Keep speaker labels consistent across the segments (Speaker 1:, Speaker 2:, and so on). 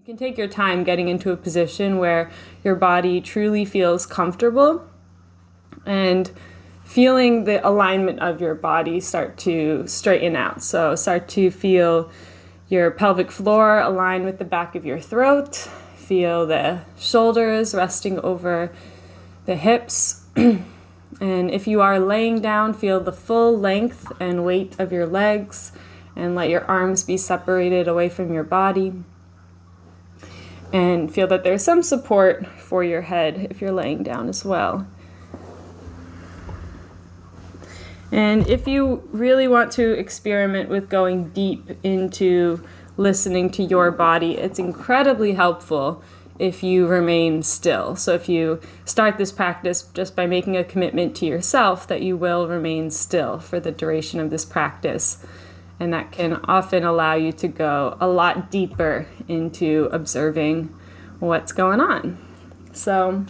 Speaker 1: can take your time getting into a position where your body truly feels comfortable and feeling the alignment of your body start to straighten out. So start to feel your pelvic floor align with the back of your throat. Feel the shoulders resting over the hips. And if you are laying down, feel the full length and weight of your legs and let your arms be separated away from your body. And feel that there's some support for your head if you're laying down as well. And if you really want to experiment with going deep into listening to your body, it's incredibly helpful if you remain still. So if you start this practice just by making a commitment to yourself that you will remain still for the duration of this practice. And that can often allow you to go a lot deeper into observing what's going on. So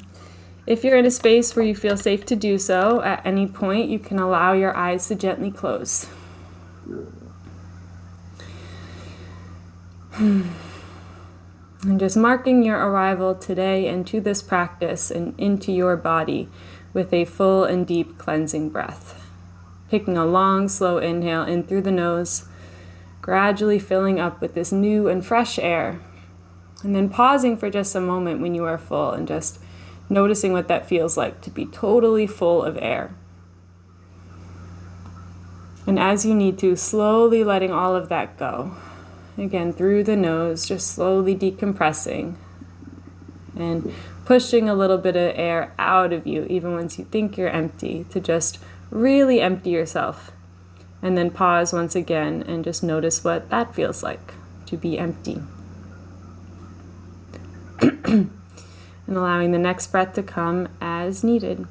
Speaker 1: if you're in a space where you feel safe to do so, at any point you can allow your eyes to gently close. And just marking your arrival today into this practice and into your body with a full and deep cleansing breath. Taking a long, slow inhale in through the nose, gradually filling up with this new and fresh air, and then pausing for just a moment when you are full and just noticing what that feels like to be totally full of air. And as you need to, slowly letting all of that go. Again, through the nose, just slowly decompressing and pushing a little bit of air out of you, even once you think you're empty, to just really empty yourself. And then pause once again and just notice what that feels like to be empty. And allowing the next breath to come as needed.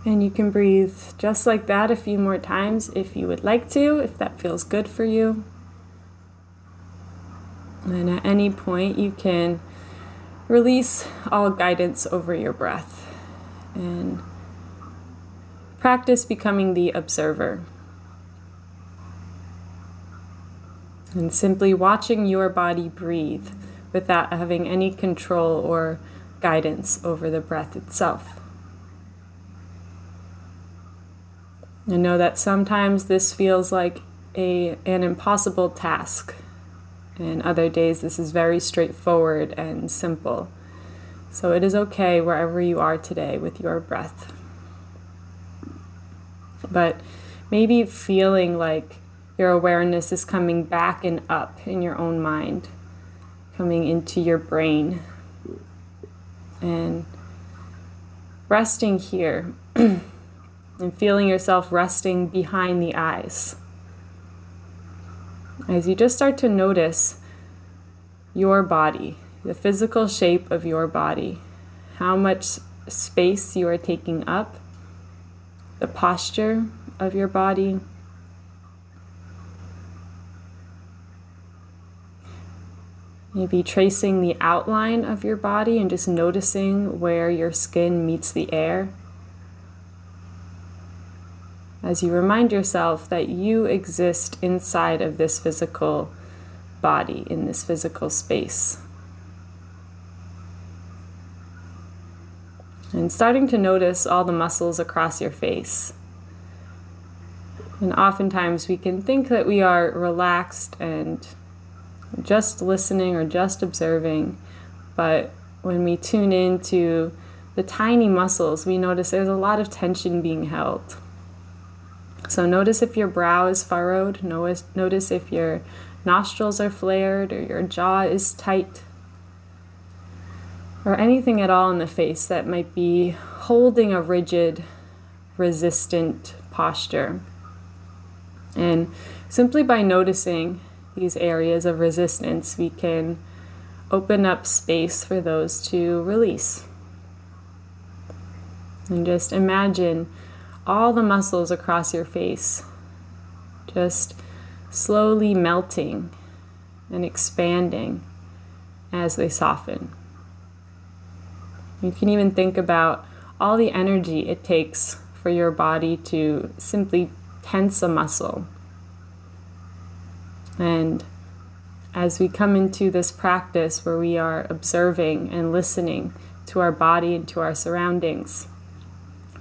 Speaker 1: And you can breathe just like that a few more times if you would like to, if that feels good for you. And at any point you can release all guidance over your breath and practice becoming the observer. And simply watching your body breathe without having any control or guidance over the breath itself. I know that sometimes this feels like an impossible task, and other days this is very straightforward and simple. So it is okay wherever you are today with your breath. But maybe feeling like your awareness is coming back and up in your own mind, coming into your brain, and resting here. And feeling yourself resting behind the eyes. As you just start to notice your body, the physical shape of your body, how much space you are taking up, the posture of your body. Maybe tracing the outline of your body and just noticing where your skin meets the air. As you remind yourself that you exist inside of this physical body, in this physical space. And starting to notice all the muscles across your face. And oftentimes we can think that we are relaxed and just listening or just observing, but when we tune into the tiny muscles, we notice there's a lot of tension being held. So notice if your brow is furrowed, notice if your nostrils are flared or your jaw is tight, or anything at all in the face that might be holding a rigid, resistant posture. And simply by noticing these areas of resistance, we can open up space for those to release. And just imagine all the muscles across your face just slowly melting and expanding as they soften. You can even think about all the energy it takes for your body to simply tense a muscle. And as we come into this practice where we are observing and listening to our body and to our surroundings,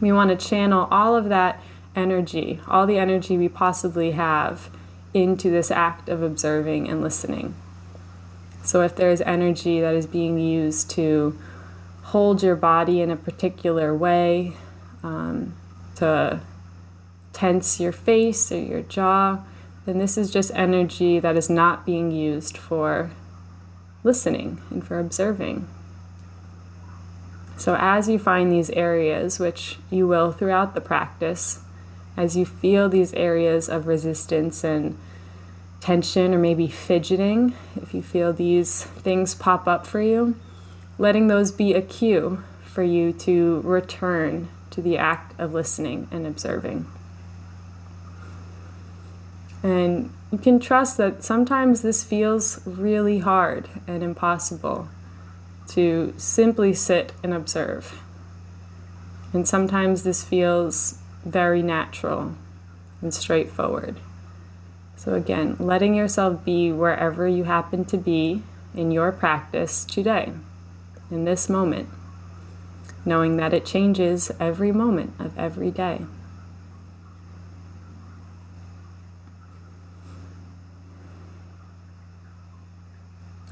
Speaker 1: we want to channel all of that energy, all the energy we possibly have, into this act of observing and listening. So if there's energy that is being used to hold your body in a particular way, to tense your face or your jaw, then this is just energy that is not being used for listening and for observing. So as you find these areas, which you will throughout the practice, as you feel these areas of resistance and tension or maybe fidgeting, if you feel these things pop up for you, letting those be a cue for you to return to the act of listening and observing. And you can trust that sometimes this feels really hard and impossible to simply sit and observe. And sometimes this feels very natural and straightforward. So again, letting yourself be wherever you happen to be in your practice today, in this moment, knowing that it changes every moment of every day.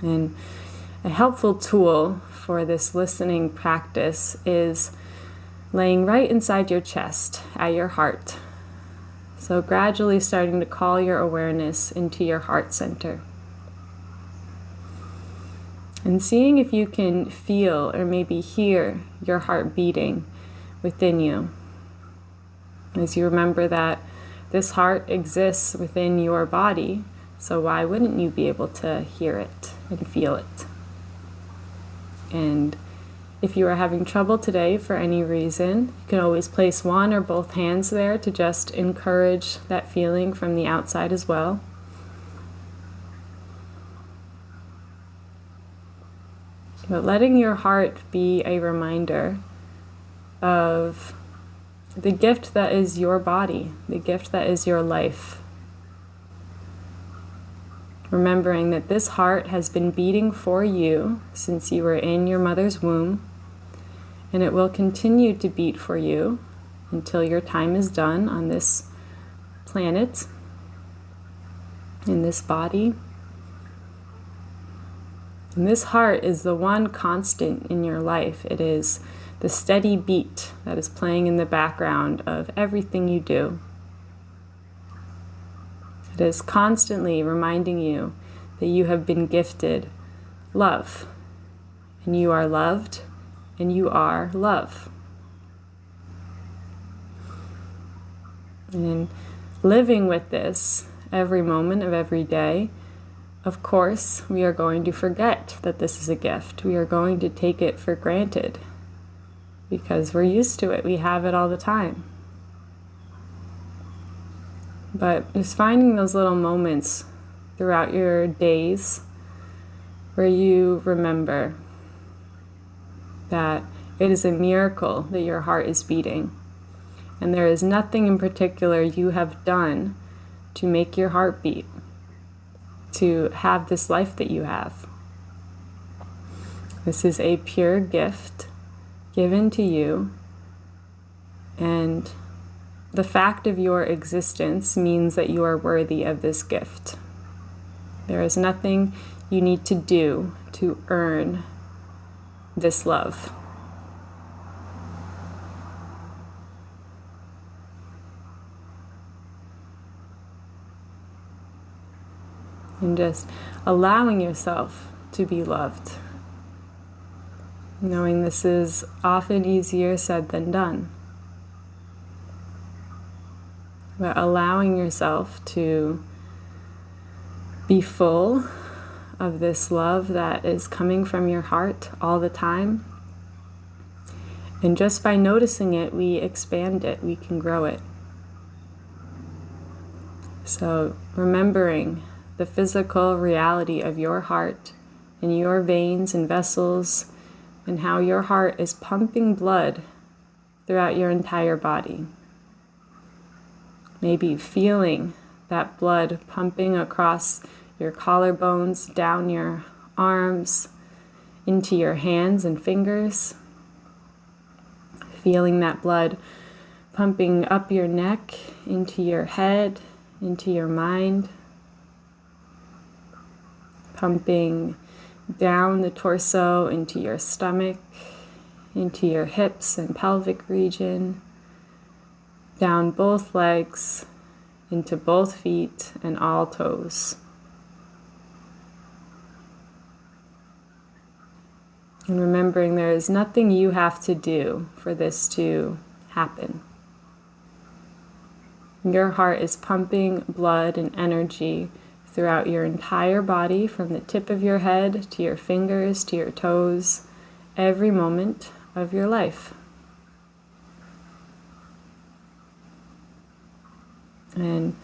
Speaker 1: And a helpful tool for this listening practice is laying right inside your chest, at your heart. So gradually starting to call your awareness into your heart center. And seeing if you can feel or maybe hear your heart beating within you. As you remember that this heart exists within your body, so why wouldn't you be able to hear it and feel it? And if you are having trouble today for any reason, you can always place one or both hands there to just encourage that feeling from the outside as well. But letting your heart be a reminder of the gift that is your body, the gift that is your life. Remembering that this heart has been beating for you since you were in your mother's womb, and it will continue to beat for you until your time is done on this planet, in this body. And this heart is the one constant in your life. It is the steady beat that is playing in the background of everything you do. It is constantly reminding you that you have been gifted love, and you are loved, and you are love. And living with this every moment of every day, of course, we are going to forget that this is a gift. We are going to take it for granted because we're used to it. We have it all the time. But just finding those little moments throughout your days where you remember that it is a miracle that your heart is beating, and there is nothing in particular you have done to make your heart beat, to have this life that you have. This is a pure gift given to you, and the fact of your existence means that you are worthy of this gift. There is nothing you need to do to earn this love. And just allowing yourself to be loved. Knowing this is often easier said than done. But allowing yourself to be full of this love that is coming from your heart all the time. And just by noticing it, we expand it, we can grow it. So remembering the physical reality of your heart in your veins and vessels, and how your heart is pumping blood throughout your entire body. Maybe feeling that blood pumping across your collarbones, down your arms, into your hands and fingers. Feeling that blood pumping up your neck, into your head, into your mind. Pumping down the torso, into your stomach, into your hips and pelvic region, down both legs, into both feet and all toes. And remembering there is nothing you have to do for this to happen. Your heart is pumping blood and energy throughout your entire body, from the tip of your head to your fingers to your toes, every moment of your life. And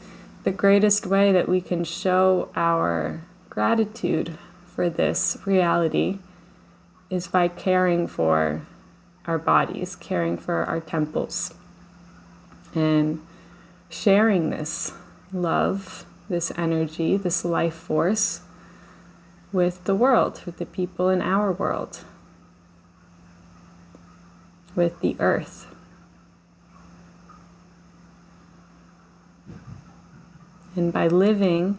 Speaker 1: the greatest way that we can show our gratitude for this reality is by caring for our bodies, caring for our temples, and sharing this love, this energy, this life force with the world, with the people in our world, with the earth. And by living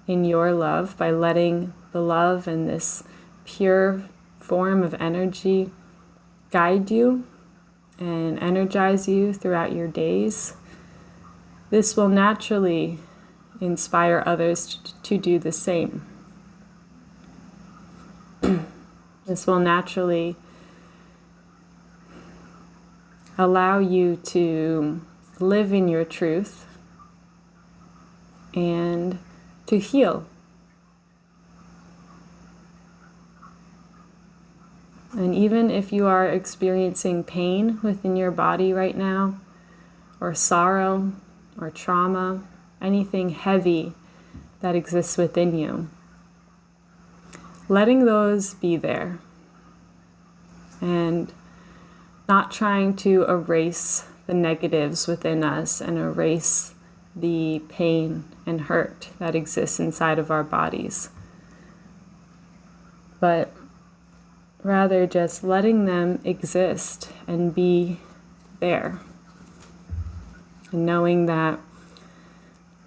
Speaker 1: in your love, by letting the love and this pure form of energy guide you and energize you throughout your days, this will naturally inspire others to do the same. This will naturally allow you to live in your truth and to heal. And even if you are experiencing pain within your body right now, or sorrow, or trauma, anything heavy that exists within you, letting those be there and not trying to erase the negatives within us and erase the pain and hurt that exists inside of our bodies, but rather just letting them exist and be there, and knowing that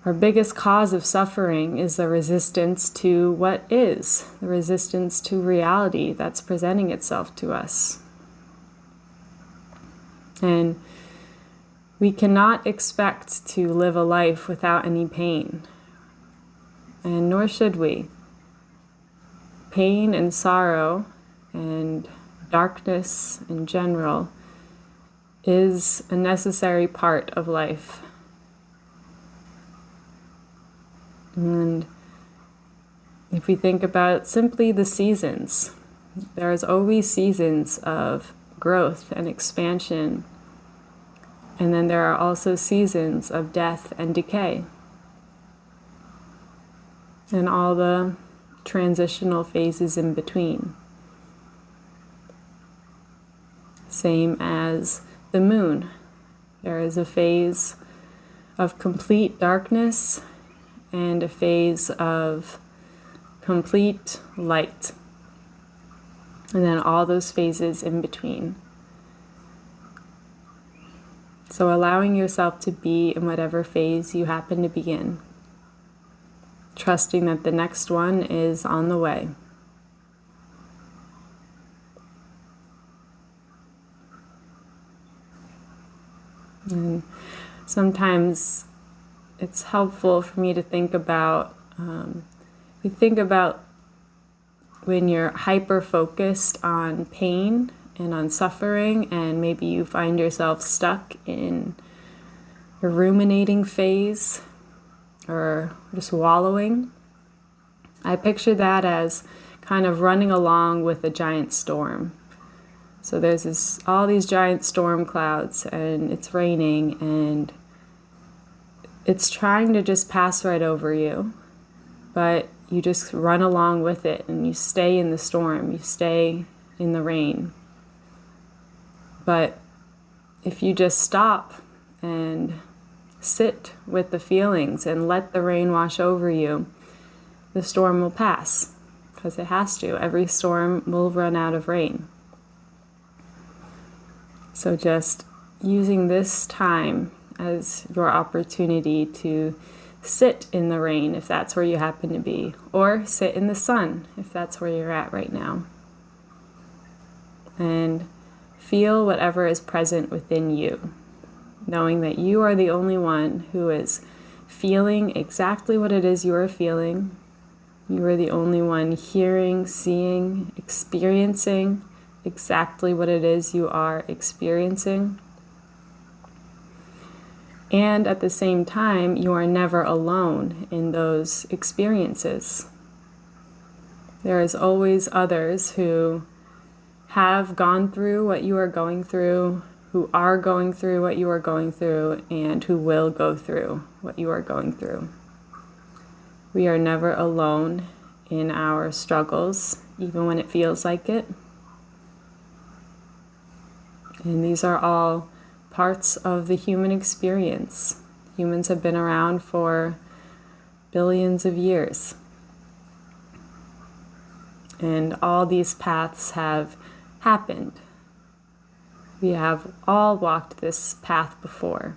Speaker 1: our biggest cause of suffering is the resistance to what is, the resistance to reality that's presenting itself to us. And we cannot expect to live a life without any pain, and nor should we. Pain and sorrow and darkness in general is a necessary part of life. And if we think about simply the seasons, there's always seasons of growth and expansion. And then there are also seasons of death and decay. And all the transitional phases in between. Same as the moon. There is a phase of complete darkness and a phase of complete light. And then all those phases in between. So allowing yourself to be in whatever phase you happen to be in. Trusting that the next one is on the way. And sometimes it's helpful for me to think about, you think about when you're hyper-focused on pain and on suffering, and maybe you find yourself stuck in a ruminating phase or just wallowing. I picture that as kind of running along with a giant storm. So there's all these giant storm clouds, and it's raining, and it's trying to just pass right over you. But you just run along with it and you stay in the storm, you stay in the rain. But if you just stop and sit with the feelings and let the rain wash over you, the storm will pass, because it has to. Every storm will run out of rain. So just using this time as your opportunity to sit in the rain, if that's where you happen to be, or sit in the sun, if that's where you're at right now. And feel whatever is present within you, knowing that you are the only one who is feeling exactly what it is you are feeling. You are the only one hearing, seeing, experiencing exactly what it is you are experiencing. And at the same time, you are never alone in those experiences. There is always others who have gone through what you are going through, who are going through what you are going through, and who will go through what you are going through. We are never alone in our struggles, even when it feels like it. And these are all parts of the human experience. Humans have been around for billions of years. And all these paths have happened. We have all walked this path before.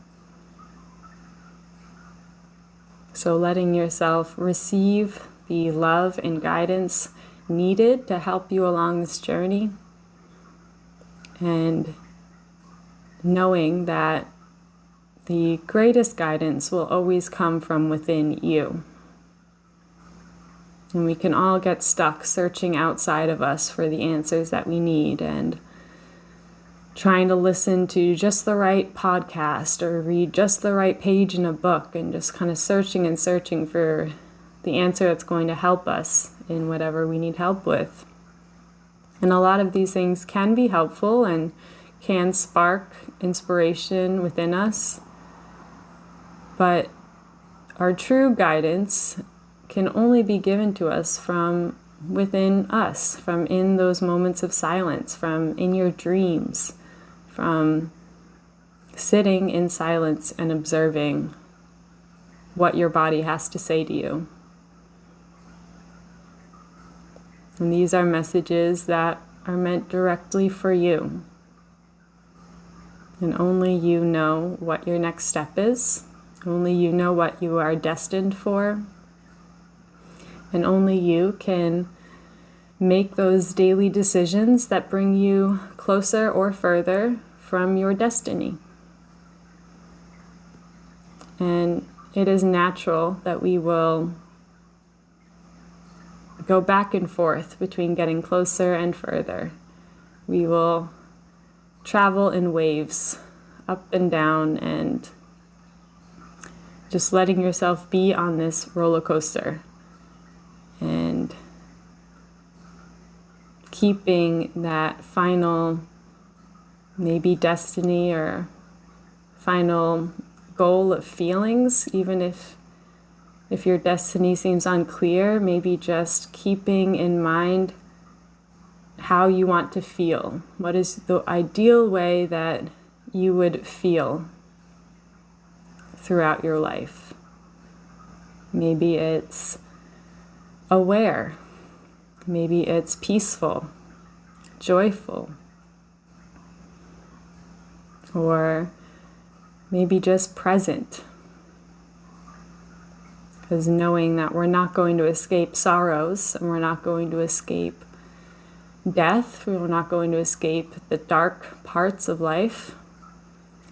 Speaker 1: So letting yourself receive the love and guidance needed to help you along this journey, and knowing that the greatest guidance will always come from within you. And we can all get stuck searching outside of us for the answers that we need, and trying to listen to just the right podcast or read just the right page in a book, and just kind of searching and searching for the answer that's going to help us in whatever we need help with. And a lot of these things can be helpful and can spark inspiration within us, but our true guidance can only be given to us from within us, from in those moments of silence, from in your dreams, from sitting in silence and observing what your body has to say to you. And these are messages that are meant directly for you. And only you know what your next step is. Only you know what you are destined for. And only you can make those daily decisions that bring you closer or further from your destiny. And it is natural that we will go back and forth between getting closer and further. We will travel in waves, up and down, and just letting yourself be on this roller coaster and keeping that final maybe destiny or final goal of feelings, even if your destiny seems unclear, maybe just keeping in mind how you want to feel. What is the ideal way that you would feel throughout your life? Maybe it's aware. Maybe it's peaceful, joyful, or maybe just present. Because knowing that we're not going to escape sorrows, and we're not going to escape death, we're not going to escape the dark parts of life.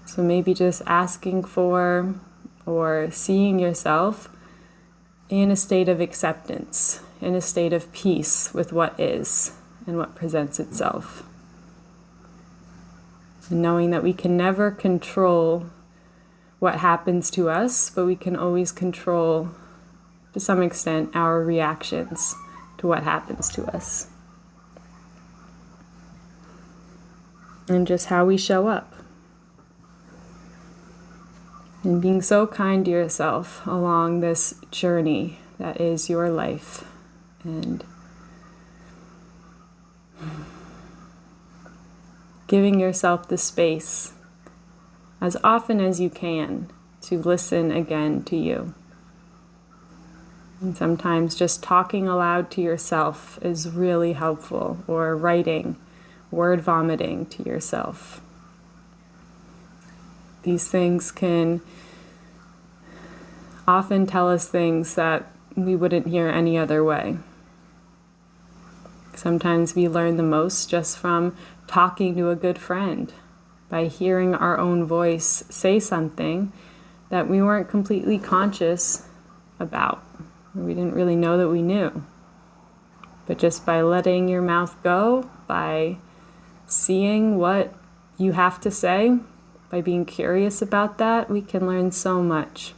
Speaker 1: So maybe just asking for or seeing yourself in a state of acceptance, in a state of peace with what is and what presents itself. And knowing that we can never control what happens to us, but we can always control, to some extent, our reactions to what happens to us. And just how we show up. And being so kind to yourself along this journey that is your life. and giving yourself the space as often as you can to listen again to you. And sometimes just talking aloud to yourself is really helpful, or writing, word vomiting to yourself. These things can often tell us things that we wouldn't hear any other way. Sometimes we learn the most just from talking to a good friend, by hearing our own voice say something that we weren't completely conscious about. We didn't really know that we knew. But just by letting your mouth go, by seeing what you have to say, by being curious about that, we can learn so much.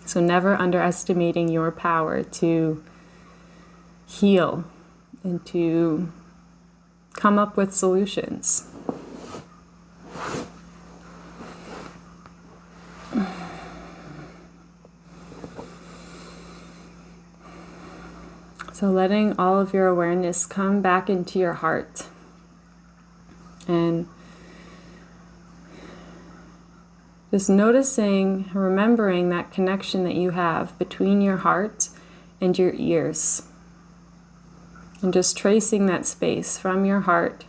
Speaker 1: So never underestimating your power to heal and to come up with solutions. So letting all of your awareness come back into your heart, and just noticing, remembering that connection that you have between your heart and your ears. And just tracing that space from your heart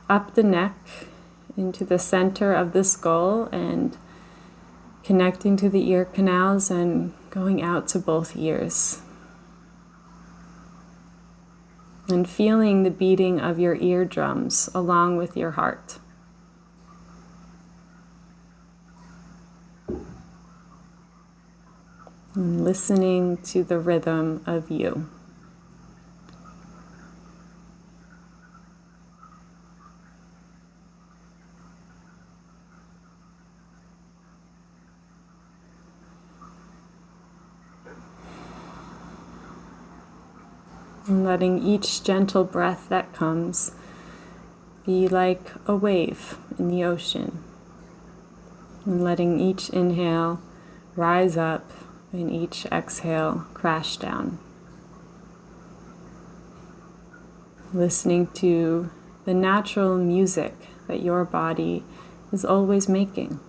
Speaker 1: up the neck into the center of the skull, and connecting to the ear canals and going out to both ears. And feeling the beating of your eardrums along with your heart. And listening to the rhythm of you. And letting each gentle breath that comes be like a wave in the ocean. And letting each inhale rise up and each exhale crash down. Listening to the natural music that your body is always making.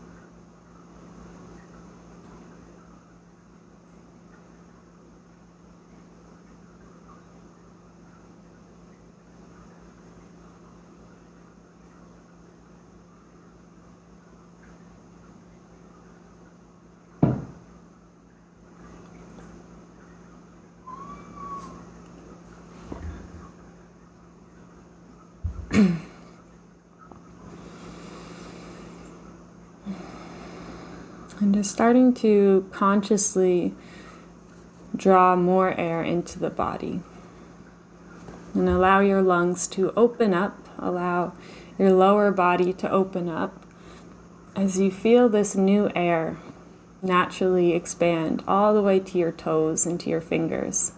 Speaker 1: And just starting to consciously draw more air into the body. And allow your lungs to open up, allow your lower body to open up as you feel this new air naturally expand all the way to your toes and to your fingers.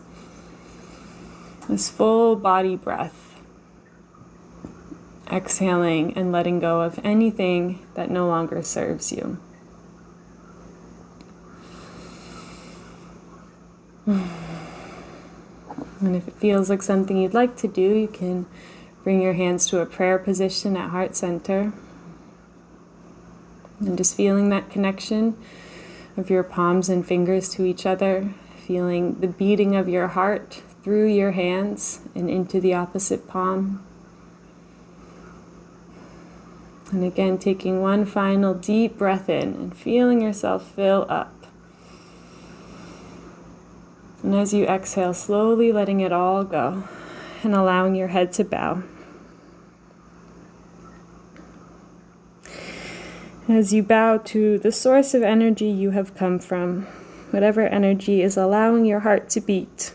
Speaker 1: This full body breath, exhaling and letting go of anything that no longer serves you. And if it feels like something you'd like to do, you can bring your hands to a prayer position at heart center. And just feeling that connection of your palms and fingers to each other, feeling the beating of your heart through your hands and into the opposite palm. And again, taking one final deep breath in and feeling yourself fill up. And as you exhale, slowly letting it all go and allowing your head to bow. As you bow to the source of energy you have come from, whatever energy is allowing your heart to beat,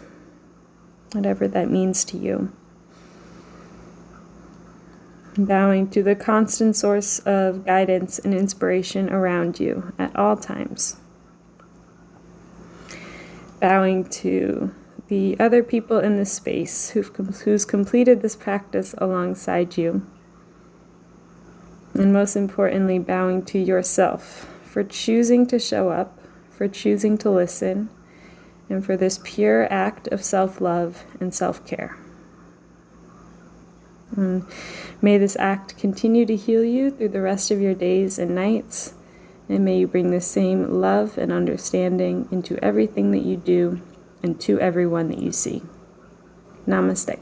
Speaker 1: whatever that means to you. Bowing to the constant source of guidance and inspiration around you at all times. Bowing to the other people in this space who's completed this practice alongside you. And most importantly, bowing to yourself for choosing to show up, for choosing to listen, and for this pure act of self-love and self-care. And may this act continue to heal you through the rest of your days and nights, and may you bring the same love and understanding into everything that you do and to everyone that you see. Namaste.